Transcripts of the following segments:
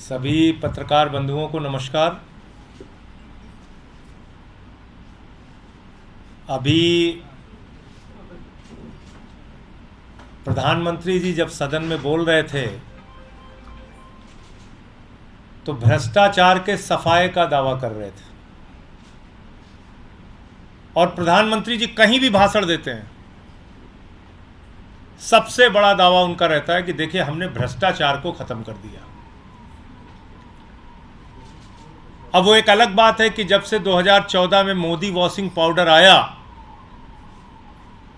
सभी पत्रकार बंधुओं को नमस्कार। अभी प्रधानमंत्री जी जब सदन में बोल रहे थे तो भ्रष्टाचार के सफाए का दावा कर रहे थे। और प्रधानमंत्री जी कहीं भी भाषण देते हैं, सबसे बड़ा दावा उनका रहता है कि देखिए हमने भ्रष्टाचार को खत्म कर दिया। अब वो एक अलग बात है कि जब से 2014 में मोदी वॉशिंग पाउडर आया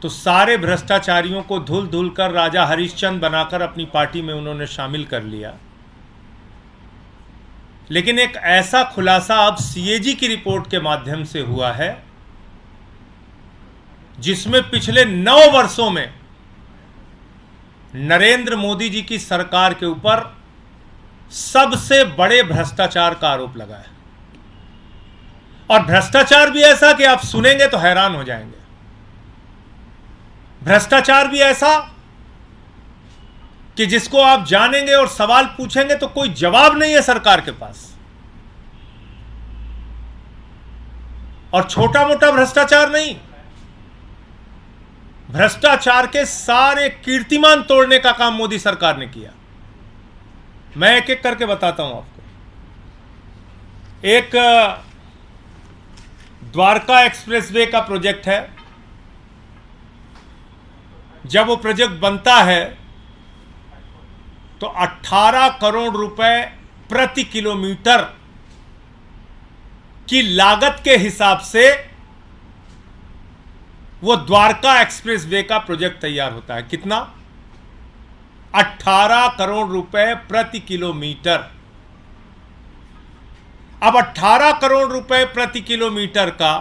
तो सारे भ्रष्टाचारियों को धुल धुल कर राजा हरिश्चंद्र बनाकर अपनी पार्टी में उन्होंने शामिल कर लिया। लेकिन एक ऐसा खुलासा अब सीएजी की रिपोर्ट के माध्यम से हुआ है जिसमें पिछले 9 वर्षों में नरेंद्र मोदी जी की सरकार के ऊपर सबसे बड़े भ्रष्टाचार का आरोप लगा है। और भ्रष्टाचार भी ऐसा कि आप सुनेंगे तो हैरान हो जाएंगे। भ्रष्टाचार भी ऐसा कि जिसको आप जानेंगे और सवाल पूछेंगे तो कोई जवाब नहीं है सरकार के पास। और छोटा मोटा भ्रष्टाचार नहीं, भ्रष्टाचार के सारे कीर्तिमान तोड़ने का काम मोदी सरकार ने किया। मैं एक एक करके बताता हूं आपको। एक द्वारका एक्सप्रेसवे का प्रोजेक्ट है। जब वो प्रोजेक्ट बनता है तो 18 करोड़ रुपए प्रति किलोमीटर की लागत के हिसाब से वो द्वारका एक्सप्रेसवे का प्रोजेक्ट तैयार होता है। कितना? 18 करोड़ रुपए प्रति किलोमीटर। अब 18 करोड़ रुपए प्रति किलोमीटर का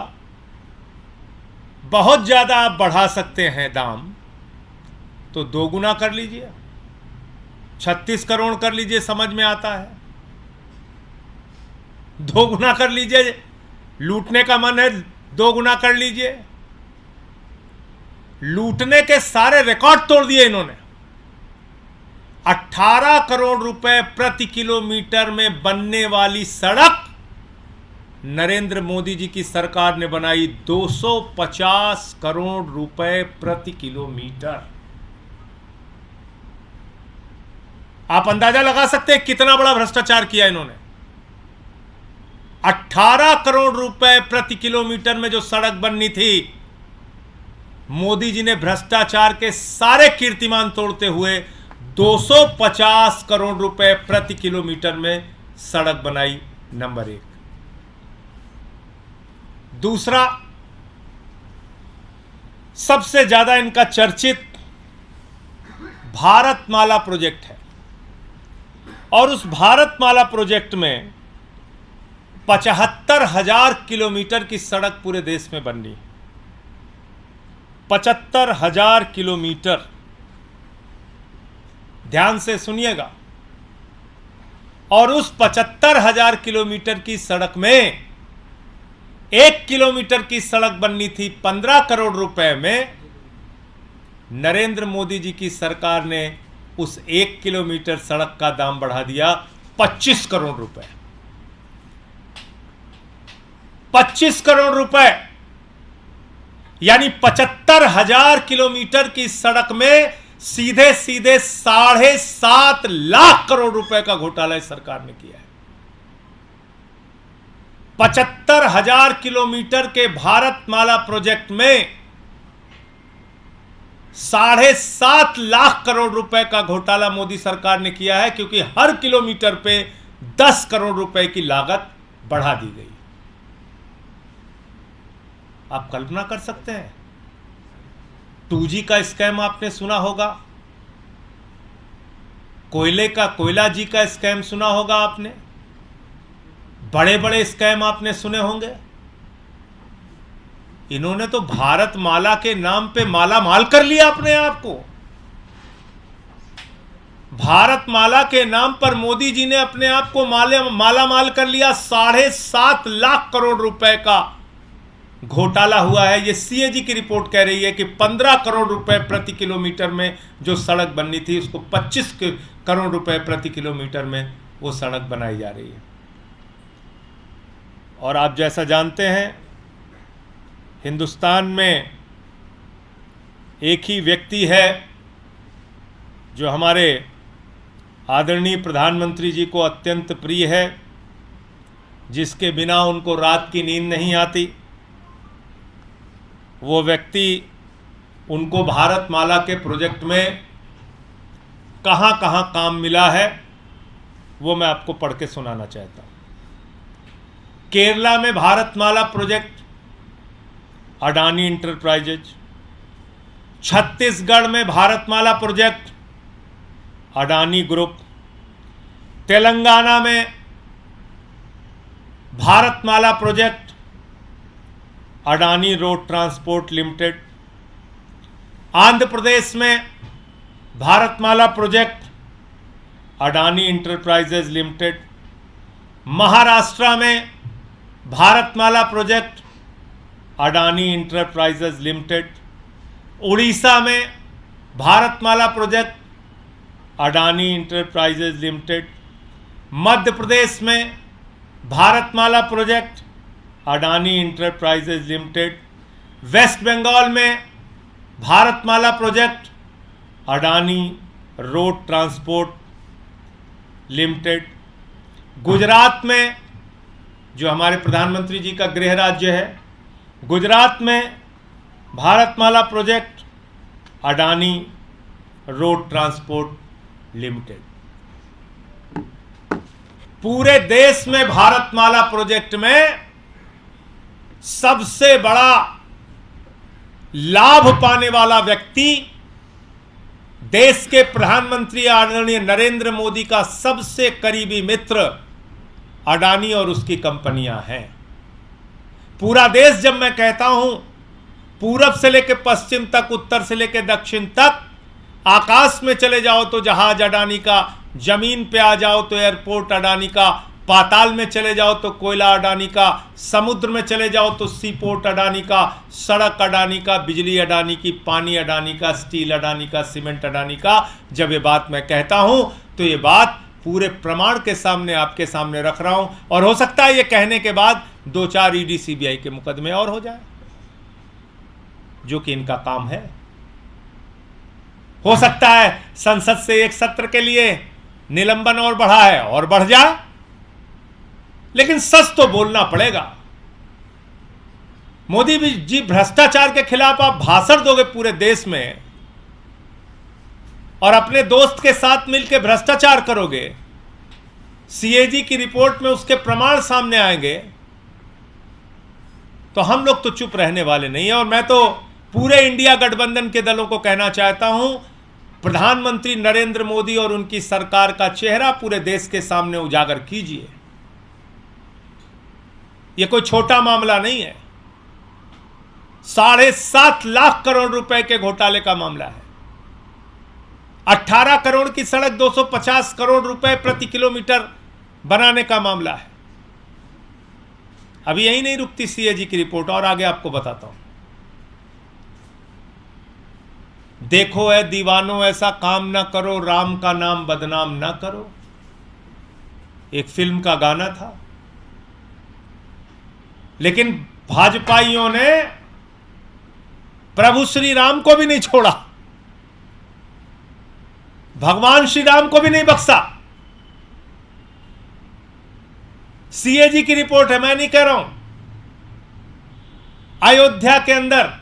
बहुत ज्यादा आप बढ़ा सकते हैं दाम, तो 2 गुना कर लीजिए, 36 करोड़ कर लीजिए, समझ में आता है। 2 गुना कर लीजिए, लूटने का मन है 2 गुना कर लीजिए। लूटने के सारे रिकॉर्ड तोड़ दिए इन्होंने। 18 करोड़ रुपए प्रति किलोमीटर में बनने वाली सड़क नरेंद्र मोदी जी की सरकार ने बनाई 250 करोड़ रुपए प्रति किलोमीटर। आप अंदाजा लगा सकते हैं कितना बड़ा भ्रष्टाचार किया इन्होंने। 18 करोड़ रुपए प्रति किलोमीटर में जो सड़क बननी थी, मोदी जी ने भ्रष्टाचार के सारे कीर्तिमान तोड़ते हुए 250 करोड़ रुपए प्रति किलोमीटर में सड़क बनाई। नंबर 1। दूसरा, सबसे ज्यादा इनका चर्चित भारतमाला प्रोजेक्ट है। और उस भारतमाला प्रोजेक्ट में 75,000 किलोमीटर की सड़क पूरे देश में बननी है। 75,000 किलोमीटर। ध्यान से सुनिएगा। और उस 75,000 किलोमीटर की सड़क में 1 किलोमीटर की सड़क बननी थी 15 करोड़ रुपए में। नरेंद्र मोदी जी की सरकार ने उस 1 किलोमीटर सड़क का दाम बढ़ा दिया 25 करोड़ रुपए। 25 करोड़ रुपए, यानी 75,000 किलोमीटर की सड़क में सीधे सीधे 7.5 लाख करोड़ रुपए का घोटाला इस सरकार ने किया है। 75,000 किलोमीटर के भारतमाला प्रोजेक्ट में 7.5 लाख करोड़ रुपए का घोटाला मोदी सरकार ने किया है, क्योंकि हर किलोमीटर पे 10 करोड़ रुपए की लागत बढ़ा दी गई। आप कल्पना कर सकते हैं। 2G का स्कैम आपने सुना होगा, कोयला जी का स्कैम सुना होगा आपने, बड़े बड़े स्कैम आपने सुने होंगे। इन्होंने तो भारतमाला के नाम पे माला माल कर लिया अपने आप को। भारतमाला के नाम पर मोदी जी ने अपने आप को माला माल कर लिया। 7.5 लाख करोड़ रुपए का घोटाला हुआ है। ये सीएजी की रिपोर्ट कह रही है कि 15 करोड़ रुपए प्रति किलोमीटर में जो सड़क बननी थी उसको 25 करोड़ रुपए प्रति किलोमीटर में वो सड़क बनाई जा रही है। और आप जैसा जानते हैं, हिंदुस्तान में एक ही व्यक्ति है जो हमारे आदरणीय प्रधानमंत्री जी को अत्यंत प्रिय है, जिसके बिना उनको रात की नींद नहीं आती। वो व्यक्ति, उनको भारतमाला के प्रोजेक्ट में कहाँ कहाँ काम मिला है वो मैं आपको पढ़ के सुनाना चाहता हूँ। केरला में भारतमाला प्रोजेक्ट अडानी इंटरप्राइजेज, छत्तीसगढ़ में भारतमाला प्रोजेक्ट अडानी ग्रुप, तेलंगाना में Bharatmala project Adani Road Transport Limited, Andhra Pradesh में Bharatmala project Adani Enterprises Limited, Maharashtra में Bharatmala project Adani Enterprises Limited, Orissa में Bharatmala project Adani Enterprises Limited, Madhya Pradesh में Bharatmala project Adani Enterprises Limited, West Bengal में Bharatmala project Adani Road Transport Limited, Gujarat में, जो हमारे प्रधानमंत्री जी का गृह राज्य है, गुजरात में Bharatmala project Adani Road Transport limited. पूरे देश में भारतमाला प्रोजेक्ट में सबसे बड़ा लाभ पाने वाला व्यक्ति देश के प्रधानमंत्री आदरणीय नरेंद्र मोदी का सबसे करीबी मित्र अडानी और उसकी कंपनियां हैं। पूरा देश, जब मैं कहता हूं पूरब से लेकर पश्चिम तक, उत्तर से लेकर दक्षिण तक, आकाश में चले जाओ तो जहाज अडानी का, जमीन पे आ जाओ तो एयरपोर्ट अडानी का, पाताल में चले जाओ तो कोयला अडानी का, समुद्र में चले जाओ तो सी पोर्ट अडानी का, सड़क अडानी का, बिजली अडानी की, पानी अडानी का, स्टील अडानी का, सीमेंट अडानी का। जब ये बात मैं कहता हूं तो ये बात पूरे प्रमाण के सामने आपके सामने रख रहा हूं। और हो सकता है ये कहने के बाद 2-4 ईडी सीबीआई के मुकदमे और हो जाए, जो कि इनका काम है। हो सकता है संसद से एक सत्र के लिए निलंबन और बढ़ा है और बढ़ जाए, लेकिन सच तो बोलना पड़ेगा। मोदी जी, भ्रष्टाचार के खिलाफ आप भाषण दोगे पूरे देश में और अपने दोस्त के साथ मिलकर भ्रष्टाचार करोगे, सीएजी की रिपोर्ट में उसके प्रमाण सामने आएंगे, तो हम लोग तो चुप रहने वाले नहीं है। और मैं तो पूरे इंडिया गठबंधन के दलों को कहना चाहता हूं, प्रधानमंत्री नरेंद्र मोदी और उनकी सरकार का चेहरा पूरे देश के सामने उजागर कीजिए। यह कोई छोटा मामला नहीं है, 7.5 लाख करोड़ रुपए के घोटाले का मामला है। 18 करोड़ की सड़क 250 करोड़ रुपए प्रति किलोमीटर बनाने का मामला है। अभी यही नहीं रुकती सीएजी की रिपोर्ट, और आगे आपको बताता हूं। देखो ऐ दीवानों ऐसा काम ना करो, राम का नाम बदनाम ना करो, एक फिल्म का गाना था। लेकिन भाजपाइयों ने प्रभु श्री राम को भी नहीं छोड़ा, भगवान श्री राम को भी नहीं बख्शा। सीएजी की रिपोर्ट है, मैं नहीं कह रहा हूं। अयोध्या के अंदर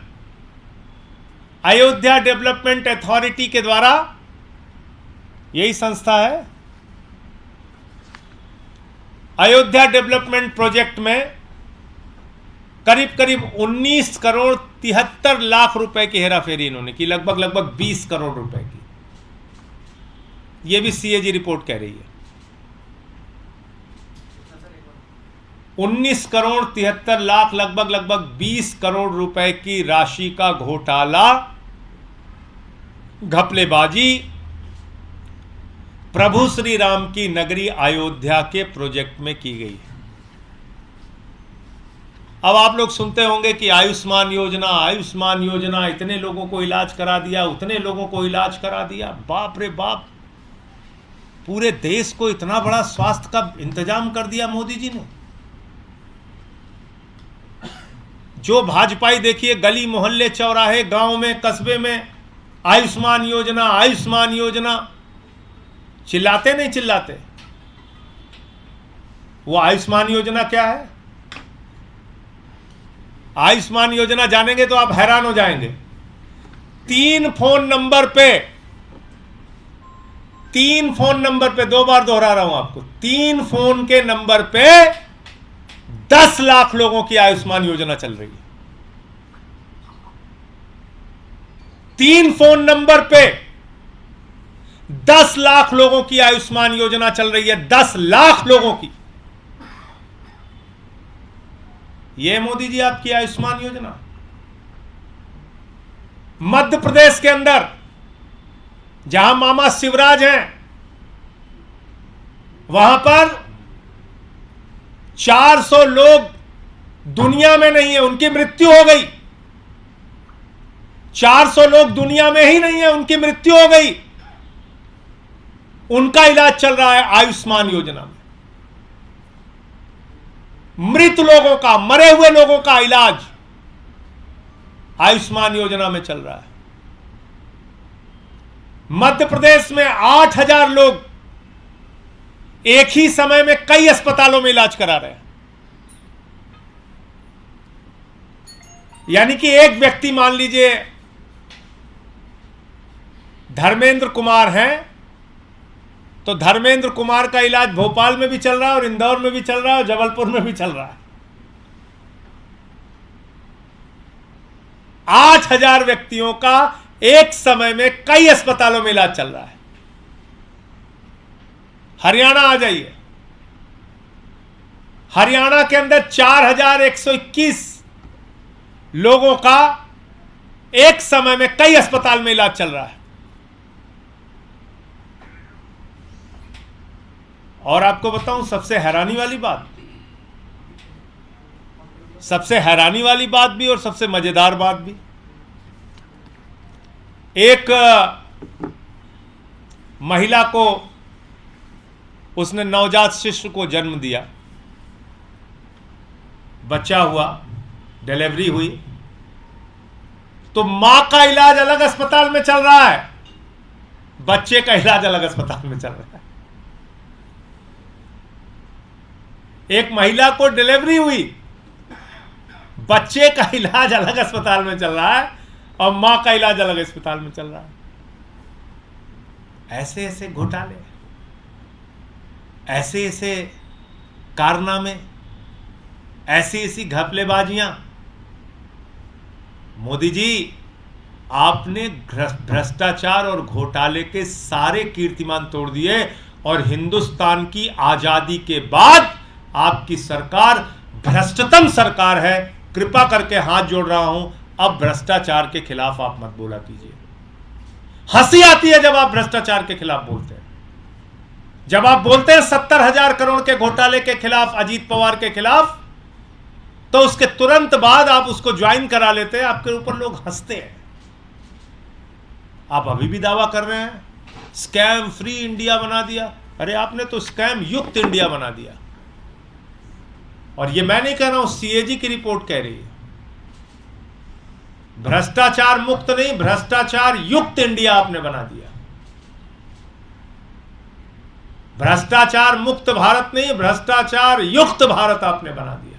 अयोध्या डेवलपमेंट अथॉरिटी के द्वारा, यही संस्था है, अयोध्या डेवलपमेंट प्रोजेक्ट में करीब करीब 19 करोड़ 73 लाख रुपए की हेराफेरी इन्होंने की, लगभग 20 करोड़ रुपए की। यह भी सीएजी रिपोर्ट कह रही है। 19 करोड़ 73 लाख, लगभग 20 करोड़ रुपए की राशि का घोटाला, घपलेबाजी प्रभु श्री राम की नगरी अयोध्या के प्रोजेक्ट में की गई है। अब आप लोग सुनते होंगे कि आयुष्मान योजना, इतने लोगों को इलाज करा दिया, उतने लोगों को इलाज करा दिया। बाप रे बाप, पूरे देश को इतना बड़ा स्वास्थ्य का इंतजाम कर दिया मोदी जी ने। जो भाजपाई देखिए गली मोहल्ले चौराहे गांव में कस्बे में आयुष्मान योजना आयुष्मान योजना चिल्लाते नहीं चिल्लाते। वो आयुष्मान योजना क्या है? आयुष्मान योजना जानेंगे तो आप हैरान हो जाएंगे। 3 फोन नंबर पे 2 बार दोहरा रहा हूं आपको, 3 फोन के नंबर पे 10 लाख लोगों की आयुष्मान योजना चल रही है। 3 फोन नंबर पे 10 लाख लोगों की आयुष्मान योजना चल रही है। 10 लाख लोगों की। यह मोदी जी आपकी आयुष्मान योजना। मध्य प्रदेश के अंदर जहां मामा शिवराज हैं, वहां पर 400 लोग दुनिया में नहीं है, उनकी मृत्यु हो गई। 400 लोग दुनिया में ही नहीं है, उनकी मृत्यु हो गई। उनका इलाज चल रहा है आयुष्मान योजना में। मृत लोगों का, मरे हुए लोगों का इलाज आयुष्मान योजना में चल रहा है। मध्य प्रदेश में 8,000 लोग एक ही समय में कई अस्पतालों में इलाज करा रहे हैं। यानी कि एक व्यक्ति मान लीजिए धर्मेंद्र कुमार हैं, तो धर्मेंद्र कुमार का इलाज भोपाल में भी चल रहा है और इंदौर में भी चल रहा है और जबलपुर में भी चल रहा है। 8,000 व्यक्तियों का एक समय में कई अस्पतालों में इलाज चल रहा है। हरियाणा आ जाइए, हरियाणा के अंदर 4,121 लोगों का एक समय में कई अस्पताल में इलाज चल रहा है। और आपको बताऊं सबसे हैरानी वाली बात भी और सबसे मजेदार बात भी, एक महिला को, उसने नवजात शिशु को जन्म दिया, बच्चा हुआ, डिलीवरी हुई, तो मां का इलाज अलग अस्पताल में चल रहा है, बच्चे का इलाज अलग अस्पताल में चल रहा है। एक महिला को डिलीवरी हुई, बच्चे का इलाज अलग अस्पताल में चल रहा है और मां का इलाज अलग अस्पताल में चल रहा है। ऐसे ऐसे घोटाले, ऐसे ऐसे कारनामे, ऐसी ऐसी घपलेबाजियां। मोदी जी, आपने भ्रष्टाचार और घोटाले के सारे कीर्तिमान तोड़ दिए और हिंदुस्तान की आजादी के बाद आपकी सरकार भ्रष्टतम सरकार है। कृपा करके हाथ जोड़ रहा हूं, अब भ्रष्टाचार के खिलाफ आप मत बोला कीजिए। हंसी आती है जब आप भ्रष्टाचार के खिलाफ बोलते हैं। जब आप बोलते हैं 70,000 करोड़ के घोटाले के खिलाफ, अजीत पवार के खिलाफ, तो उसके तुरंत बाद आप उसको ज्वाइन करा लेते हैं, आपके ऊपर लोग हंसते हैं। आप अभी भी दावा कर रहे हैं स्कैम फ्री इंडिया बना दिया। अरे आपने तो स्कैम युक्त इंडिया बना दिया। और ये मैं नहीं कह रहा हूं, सीएजी की रिपोर्ट कह रही है। भ्रष्टाचार मुक्त नहीं, भ्रष्टाचार युक्त इंडिया आपने बना दिया। भ्रष्टाचार मुक्त भारत नहीं, भ्रष्टाचार युक्त भारत आपने बना दिया।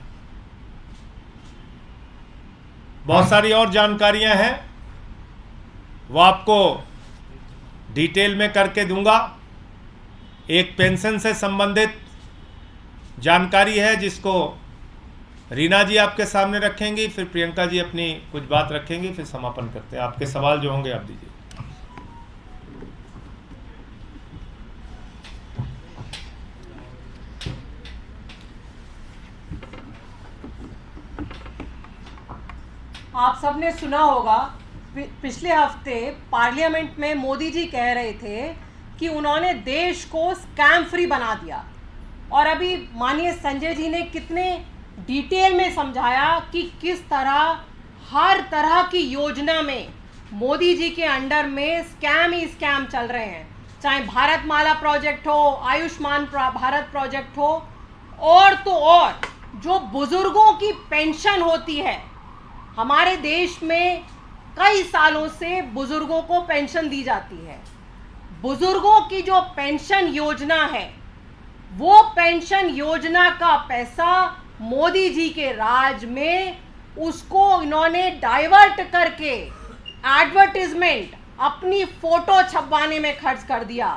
बहुत सारी और जानकारियां हैं, वो आपको डिटेल में करके दूंगा। एक पेंशन से संबंधित जानकारी है जिसको रीना जी आपके सामने रखेंगी, फिर प्रियंका जी अपनी कुछ बात रखेंगी, फिर समापन करते हैं। आपके सवाल जो होंगे आप दीजिए। आप सबने सुना होगा पिछले हफ्ते पार्लियामेंट में मोदी जी कह रहे थे कि उन्होंने देश को स्कैम फ्री बना दिया, और अभी माननीय संजय जी ने कितने डिटेल में समझाया कि किस तरह हर तरह की योजना में मोदी जी के अंडर में स्कैम ही स्कैम चल रहे हैं। चाहे भारतमाला प्रोजेक्ट हो, आयुष्मान भारत प्रोजेक्ट हो, और तो और जो बुजुर्गों की पेंशन होती है, हमारे देश में कई सालों से बुजुर्गों को पेंशन दी जाती है। बुजुर्गों की जो पेंशन योजना है, वो पेंशन योजना का पैसा मोदी जी के राज में उसको इन्होंने डाइवर्ट करके एडवर्टाइजमेंट, अपनी फोटो छपवाने में खर्च कर दिया।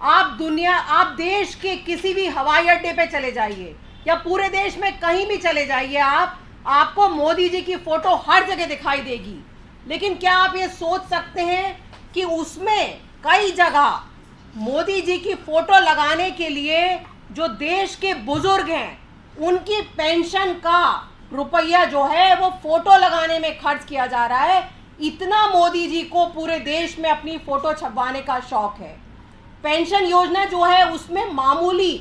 आप देश के किसी भी हवाई अड्डे पे चले जाइए या पूरे देश में कहीं भी चले जाइए, आपको मोदी जी की फोटो हर जगह दिखाई देगी। लेकिन क्या आप ये सोच सकते हैं कि उसमें कई जगह मोदी जी की फोटो लगाने के लिए जो देश के बुजुर्ग हैं, उनकी पेंशन का रुपया जो है वो फोटो लगाने में खर्च किया जा रहा है। इतना मोदी जी को पूरे देश में अपनी फोटो छपवाने का शौक है। पेंशन योजना जो है उसमें मामूली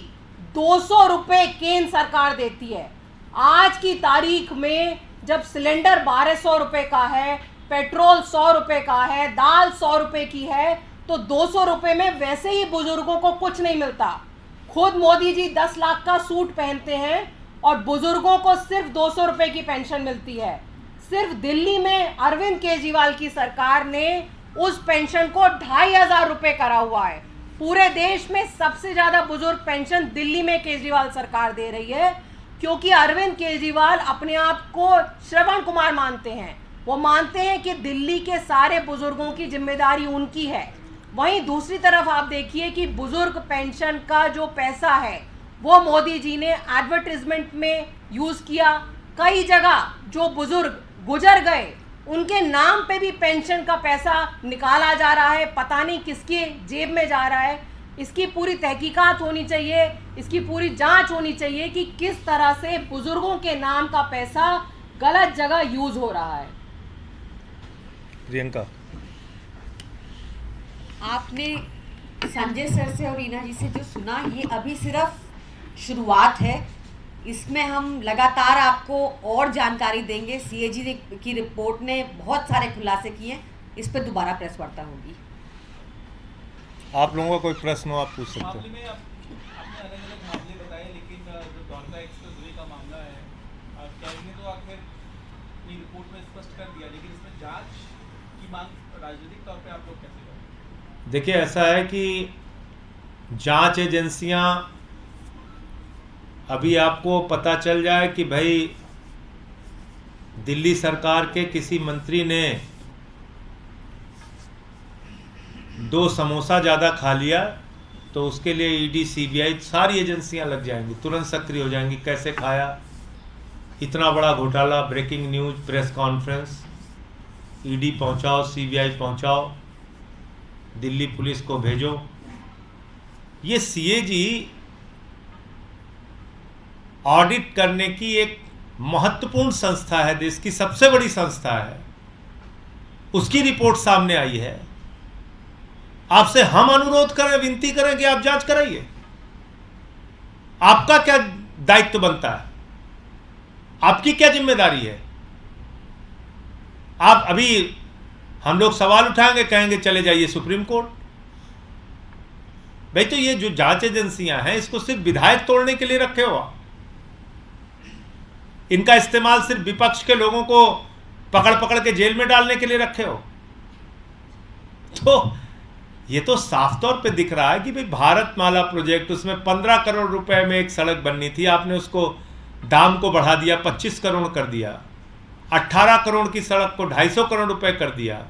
200 रुपये केंद्र सरकार देती है। आज की तारीख में जब सिलेंडर 1200 रुपये का है, पेट्रोल 100 रुपये का है, दाल 100 रुपये की है, तो 200 रुपये में वैसे ही बुजुर्गों को कुछ नहीं मिलता। खुद मोदी जी 10 लाख का सूट पहनते हैं और बुजुर्गों को सिर्फ 200 रुपये की पेंशन मिलती है। सिर्फ दिल्ली में अरविंद केजरीवाल की सरकार ने उस पेंशन को 2500 रुपये करा हुआ है। पूरे देश में सबसे ज़्यादा बुजुर्ग पेंशन दिल्ली में केजरीवाल सरकार दे रही है, क्योंकि अरविंद केजरीवाल अपने आप को श्रवण कुमार मानते हैं। वो मानते हैं कि दिल्ली के सारे बुजुर्गों की जिम्मेदारी उनकी है। वहीं दूसरी तरफ आप देखिए कि बुजुर्ग पेंशन का जो पैसा है वो मोदी जी ने एडवर्टाइजमेंट में यूज़ किया। कई जगह जो बुजुर्ग गुजर गए उनके नाम पे भी पेंशन का पैसा निकाला जा रहा है, पता नहीं किसके जेब में जा रहा है। इसकी पूरी तहकीकात होनी चाहिए, इसकी पूरी जांच होनी चाहिए कि किस तरह से बुजुर्गों के नाम का पैसा गलत जगह यूज हो रहा है। प्रियंका, आपने संजय सर से और रीना जी से जो सुना, ये अभी सिर्फ शुरुआत है। इसमें हम लगातार आपको और जानकारी देंगे। सीएजी की रिपोर्ट ने बहुत सारे खुलासे किए, इस पर दोबारा प्रेस वार्ता होगी। आप लोगों का कोई प्रश्न हो आप पूछ सकते मामले हैं। में आपने अलग-अलग मामले बताए, लेकिन जो द्वारका एक्सप्रेसवे का मामला है, कैग ने तो आखिर अपनी रिपोर्ट में स्पष्ट कर दिया, लेकिन इसमें जांच की मांग राजनीतिक तौर पे आप लोग कैसे करें? देखिए, ऐसा है कि जांच एजेंसियां, अभी आपको पता चल जाए कि भाई दिल्ली सरकार के किसी मंत्री ने 2 समोसा ज़्यादा खा लिया, तो उसके लिए ईडी, सीबीआई सारी एजेंसियां लग जाएंगी, तुरंत सक्रिय हो जाएंगी। कैसे खाया, इतना बड़ा घोटाला, breaking news, press conference, ED पहुंचाओ, सीबीआई पहुंचाओ, दिल्ली पुलिस को भेजो। ये सीएजी ऑडिट करने की एक महत्वपूर्ण संस्था है, देश की सबसे बड़ी संस्था है, उसकी रिपोर्ट सामने आई है। आपसे हम अनुरोध करें, विनती करें कि आप जांच कराइए। आपका क्या दायित्व बनता है, आपकी क्या जिम्मेदारी है? आप अभी हम लोग सवाल उठाएंगे, कहेंगे चले जाइए सुप्रीम कोर्ट। भाई, तो ये जो जांच एजेंसियां हैं, इसको सिर्फ विधायक तोड़ने के लिए रखे हो आप। इनका इस्तेमाल सिर्फ विपक्ष के लोगों को पकड़ पकड़ के जेल में डालने के लिए रखे हो। तो ये तो साफ तौर पे दिख रहा है कि भाई भारतमाला प्रोजेक्ट, उसमें 15 करोड़ रुपए में एक सड़क बननी थी, आपने उसको दाम को बढ़ा दिया, 25 करोड़ कर दिया। 18 करोड़ की सड़क को 250 करोड़ रुपए कर दिया।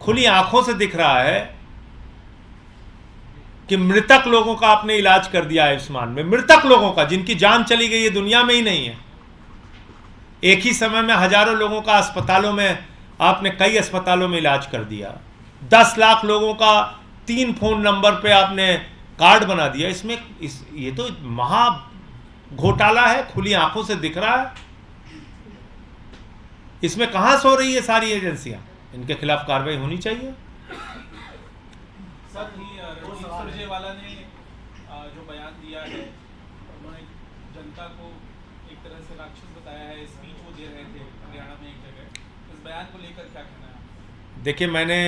खुली आंखों से दिख रहा है कि मृतक लोगों का आपने इलाज कर दिया आयुष्मान में, मृतक लोगों का, जिनकी जान चली गई है, दुनिया में ही नहीं है। एक ही समय में हजारों लोगों का अस्पतालों में, आपने कई अस्पतालों में इलाज कर दिया। 10 लाख लोगों का 3 फोन नंबर पे आपने कार्ड बना दिया। ये तो महा घोटाला है, खुली आंखों से दिख रहा है। इसमें कहां सो रही है सारी एजेंसियां? इनके खिलाफ कार्रवाई होनी चाहिए। सर, रणदीप सुरजेवाला ने जो बयान दिया है, उन्होंने जनता को एक तरह से राक्षस बताया है। स्पीच वो दे रहे थे हरियाणा में एक जगह, इस बयान को लेकर क्या कहना है? देखिए, मैंने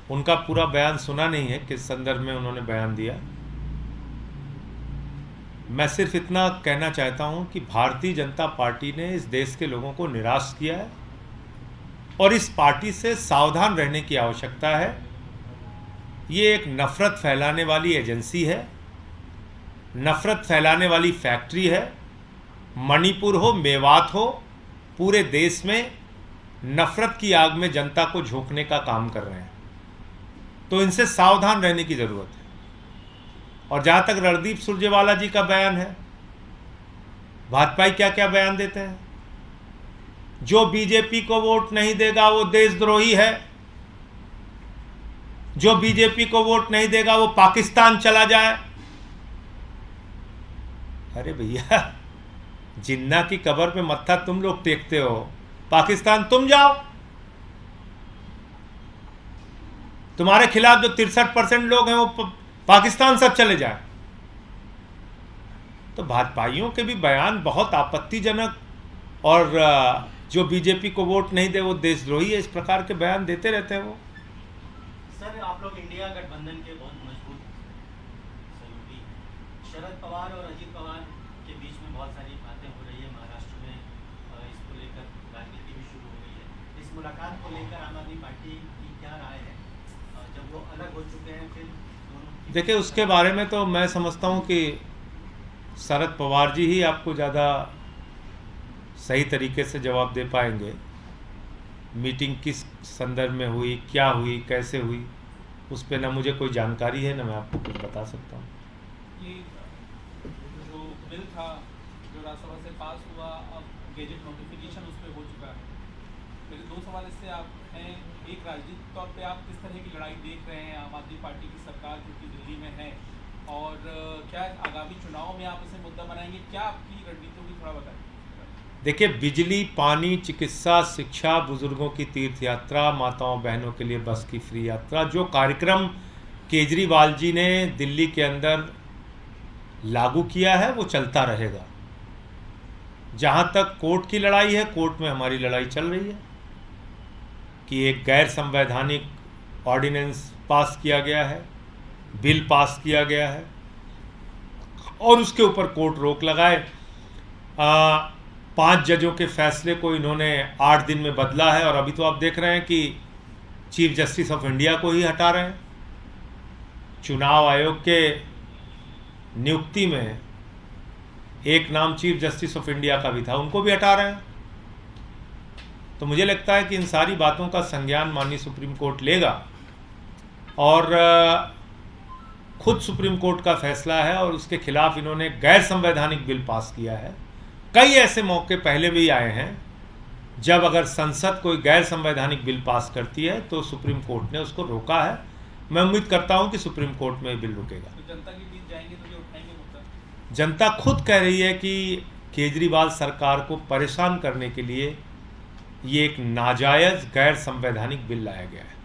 उनका पूरा बयान सुना नहीं है, किस संदर्भ में उन्होंने बयान दिया। मैं सिर्फ इतना कहना चाहता हूं कि भारतीय जनता पार्टी ने इस देश के लोगों को निराश किया है और इस पार्टी से सावधान रहने की आवश्यकता है। ये एक नफरत फैलाने वाली एजेंसी है, नफरत फैलाने वाली फैक्ट्री है। मणिपुर हो, मेवात हो, पूरे देश में नफरत की आग में जनता को झोंकने का काम कर रहे हैं, तो इनसे सावधान रहने की जरूरत है। और जहां तक रणदीप सुरजेवाला जी का बयान है, भाजपाई क्या क्या बयान देते हैं, जो बीजेपी को वोट नहीं देगा वो देशद्रोही है, जो बीजेपी को वोट नहीं देगा वो पाकिस्तान चला जाए। अरे भैया, जिन्ना की कब्र पे मत्था तुम लोग टेकते हो, पाकिस्तान तुम जाओ। तुम्हारे खिलाफ जो 63% लोग हैं वो पाकिस्तान सब चले जाए। तो भाजपाइयों के भी बयान बहुत आपत्तिजनक, और जो बीजेपी को वोट नहीं दे वो देशद्रोही है, इस प्रकार के बयान देते रहते हैं वो। सर, आप लोग इंडिया गठबंधन के बहुत मजबूत सहयोगी, शरद पवार और अजीत पवार के बीच में बहुत सारी बातें हो रही है महाराष्ट्र में, इसको लेकर राजनीति भी शुरू हो गई है। इस मुलाकात को लेकर आम आदमी पार्टी की क्या राय है, जब वो अलग हो चुके हैं? फिर देखिए, उसके बारे में तो मैं समझता हूं कि शरद पवार जी ही आपको ज़्यादा सही तरीके से जवाब दे पाएंगे। मीटिंग किस संदर्भ में हुई, क्या हुई, कैसे हुई, उस पर ना मुझे कोई जानकारी है, ना मैं आपको कुछ बता सकता हूँ। ये जो बिल था जो राज्यसभा से पास हुआ, अब गेजेट नोटिफिकेशन उस पर हो चुका है। मेरे दो सवाल इससे आप हैं, एक राजनीतिक तौर पे आप किस तरह की लड़ाई देख रहे हैं आम आदमी पार्टी की सरकार क्योंकि दिल्ली में है, और क्या आगामी चुनाव में आप इसे मुद्दा बनाएंगे, क्या आपकी रणनीति होगी, थोड़ा बताइए। देखिए, बिजली, पानी, चिकित्सा, शिक्षा, बुजुर्गों की तीर्थ यात्रा, माताओं बहनों के लिए बस की फ्री यात्रा, जो कार्यक्रम केजरीवाल जी ने दिल्ली के अंदर लागू किया है वो चलता रहेगा। जहां तक कोर्ट की लड़ाई है, कोर्ट में हमारी लड़ाई चल रही है कि एक गैर संवैधानिक ऑर्डिनेंस पास किया गया है, बिल पास किया गया है, और उसके ऊपर कोर्ट रोक लगाए। 5 जजों के फैसले को इन्होंने 8 दिन में बदला है, और अभी तो आप देख रहे हैं कि चीफ जस्टिस ऑफ इंडिया को ही हटा रहे हैं। चुनाव आयोग के नियुक्ति में एक नाम चीफ जस्टिस ऑफ इंडिया का भी था, उनको भी हटा रहे हैं। तो मुझे लगता है कि इन सारी बातों का संज्ञान माननीय सुप्रीम कोर्ट लेगा, और खुद सुप्रीम कोर्ट का फैसला है, और उसके खिलाफ इन्होंने गैर संवैधानिक बिल पास किया है। कई ऐसे मौके पहले भी आए हैं जब अगर संसद कोई गैर संवैधानिक बिल पास करती है तो सुप्रीम कोर्ट ने उसको रोका है। मैं उम्मीद करता हूं कि सुप्रीम कोर्ट में बिल रुकेगा। तो जनता के बीच जाएंगे तो ये उठाएंगे मुद्दा? जनता खुद कह रही है कि केजरीवाल सरकार को परेशान करने के लिए ये एक नाजायज गैर संवैधानिक बिल लाया गया है।